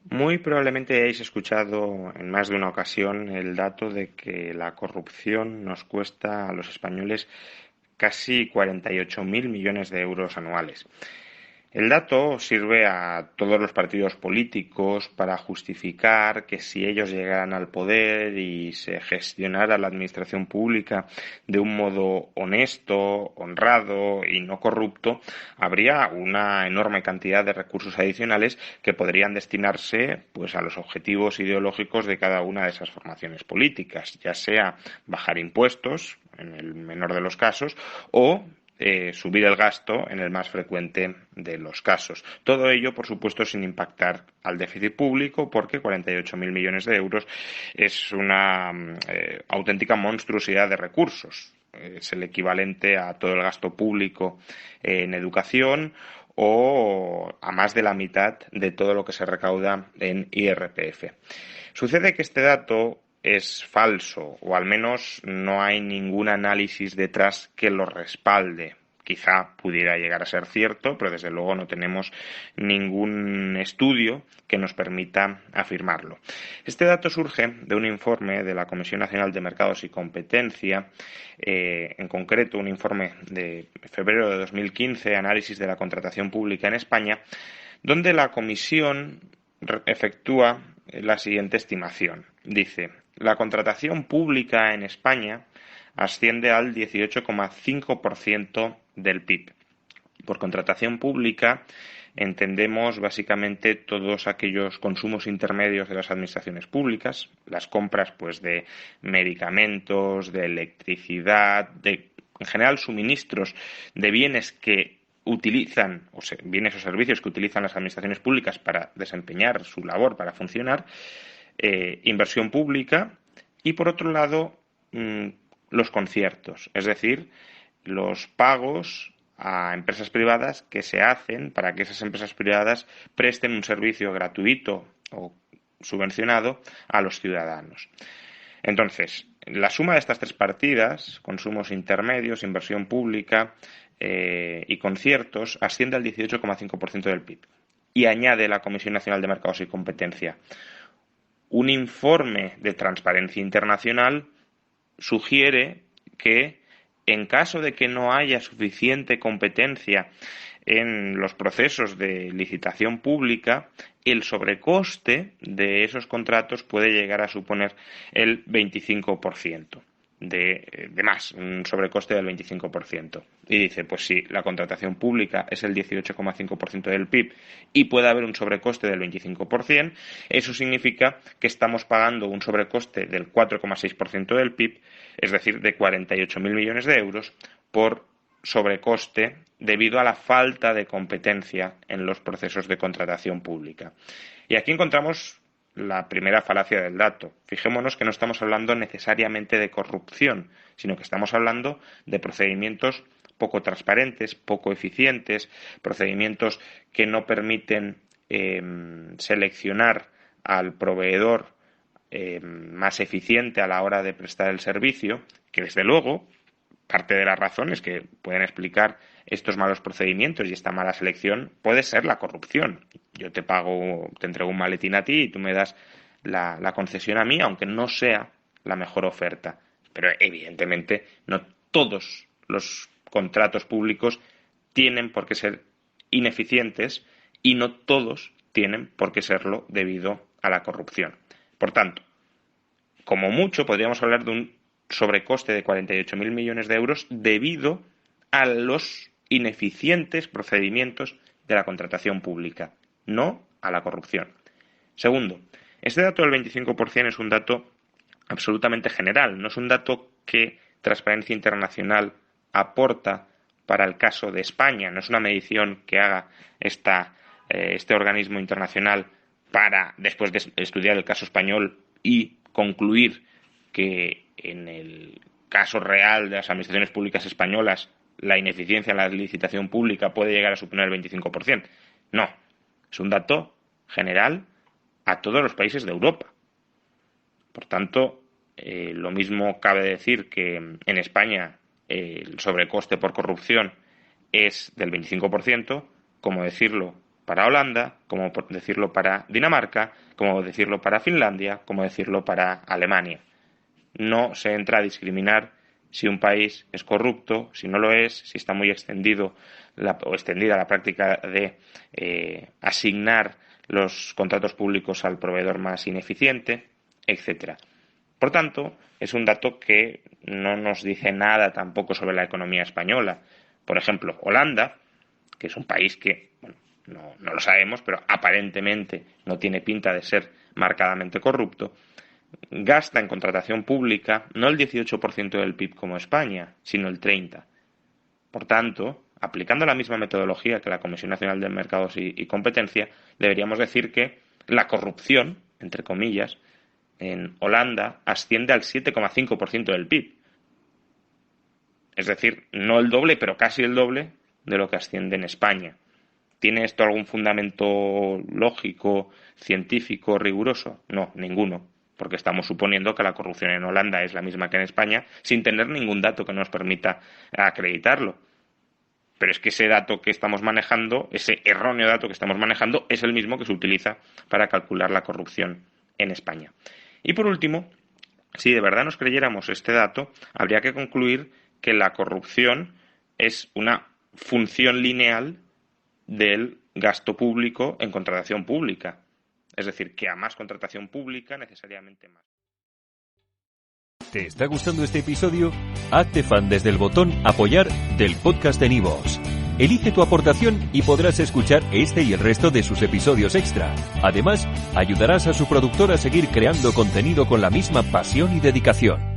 Muy probablemente hayáis escuchado en más de una ocasión el dato de que la corrupción nos cuesta a los españoles casi 48.000 millones de euros anuales. El dato sirve a todos los partidos políticos para justificar que si ellos llegaran al poder y se gestionara la administración pública de un modo honesto, honrado y no corrupto, habría una enorme cantidad de recursos adicionales que podrían destinarse pues a los objetivos ideológicos de cada una de esas formaciones políticas, ya sea bajar impuestos, en el menor de los casos, o subir el gasto en el más frecuente de los casos. Todo ello, por supuesto, sin impactar al déficit público, porque 48.000 millones de euros es una auténtica monstruosidad de recursos. Es el equivalente a todo el gasto público en educación o a más de la mitad de todo lo que se recauda en IRPF. Sucede que este dato es falso, o al menos no hay ningún análisis detrás que lo respalde. Quizá pudiera llegar a ser cierto, pero desde luego no tenemos ningún estudio que nos permita afirmarlo. Este dato surge de un informe de la Comisión Nacional de Mercados y Competencia, en concreto un informe de febrero de 2015, Análisis de la contratación pública en España, donde la Comisión efectúa la siguiente estimación. Dice, la contratación pública en España asciende al 18,5% del PIB. Por contratación pública entendemos básicamente todos aquellos consumos intermedios de las administraciones públicas, las compras pues de medicamentos, de electricidad, de en general suministros de bienes que utilizan, bienes o servicios que utilizan las administraciones públicas para desempeñar su labor, para funcionar, inversión pública y, por otro lado, los conciertos, es decir, los pagos a empresas privadas que se hacen para que esas empresas privadas presten un servicio gratuito o subvencionado a los ciudadanos. Entonces, la suma de estas tres partidas, consumos intermedios, inversión pública y conciertos, asciende al 18,5% del PIB. Y añade la Comisión Nacional de Mercados y Competencia. Un informe de Transparencia Internacional sugiere que, en caso de que no haya suficiente competencia en los procesos de licitación pública, el sobrecoste de esos contratos puede llegar a suponer el 25% de más, un sobrecoste del 25%. Y dice, pues si la contratación pública es el 18,5% del PIB y puede haber un sobrecoste del 25%, eso significa que estamos pagando un sobrecoste del 4,6% del PIB, es decir, de 48.000 millones de euros, por sobrecoste debido a la falta de competencia en los procesos de contratación pública. Y aquí encontramos la primera falacia del dato. Fijémonos que no estamos hablando necesariamente de corrupción, sino que estamos hablando de procedimientos poco transparentes, poco eficientes, procedimientos que no permiten seleccionar al proveedor más eficiente a la hora de prestar el servicio, que desde luego parte de las razones que pueden explicar estos malos procedimientos y esta mala selección puede ser la corrupción. Yo te pago, te entrego un maletín a ti y tú me das la concesión a mí, aunque no sea la mejor oferta. Pero evidentemente no todos los contratos públicos tienen por qué ser ineficientes y no todos tienen por qué serlo debido a la corrupción. Por tanto, como mucho podríamos hablar de un sobrecoste de 48.000 millones de euros debido a los ineficientes procedimientos de la contratación pública, no a la corrupción. Segundo, este dato del 25% es un dato absolutamente general, no es un dato que Transparencia Internacional aporta para el caso de España, no es una medición que haga este organismo internacional para, después de estudiar el caso español y concluir que en el caso real de las administraciones públicas españolas la ineficiencia en la licitación pública puede llegar a suponer el 25%. No, es un dato general a todos los países de Europa. Por tanto, lo mismo cabe decir que en España el sobrecoste por corrupción es del 25%, como decirlo para Holanda, como decirlo para Dinamarca, como decirlo para Finlandia, como decirlo para Alemania. No se entra a discriminar si un país es corrupto, si no lo es, si está muy extendida la práctica de asignar los contratos públicos al proveedor más ineficiente, etcétera. Por tanto, es un dato que no nos dice nada tampoco sobre la economía española. Por ejemplo, Holanda, que es un país que, no lo sabemos, pero aparentemente no tiene pinta de ser marcadamente corrupto, gasta en contratación pública no el 18% del PIB como España, sino el 30%. Por tanto, aplicando la misma metodología que la Comisión Nacional de Mercados y Competencia, deberíamos decir que la corrupción, entre comillas, en Holanda asciende al 7,5% del PIB. Es decir, no el doble, pero casi el doble de lo que asciende en España. ¿Tiene esto algún fundamento lógico, científico, riguroso? No, ninguno, porque estamos suponiendo que la corrupción en Holanda es la misma que en España, sin tener ningún dato que nos permita acreditarlo. Pero es que ese dato que estamos manejando, ese erróneo dato que estamos manejando, es el mismo que se utiliza para calcular la corrupción en España. Y por último, si de verdad nos creyéramos este dato, habría que concluir que la corrupción es una función lineal del gasto público en contratación pública. Es decir, que a más contratación pública, necesariamente más. ¿Te está gustando este episodio? Hazte fan desde el botón Apoyar del podcast de Nivos. Elige tu aportación y podrás escuchar este y el resto de sus episodios extra. Además, ayudarás a su productor a seguir creando contenido con la misma pasión y dedicación.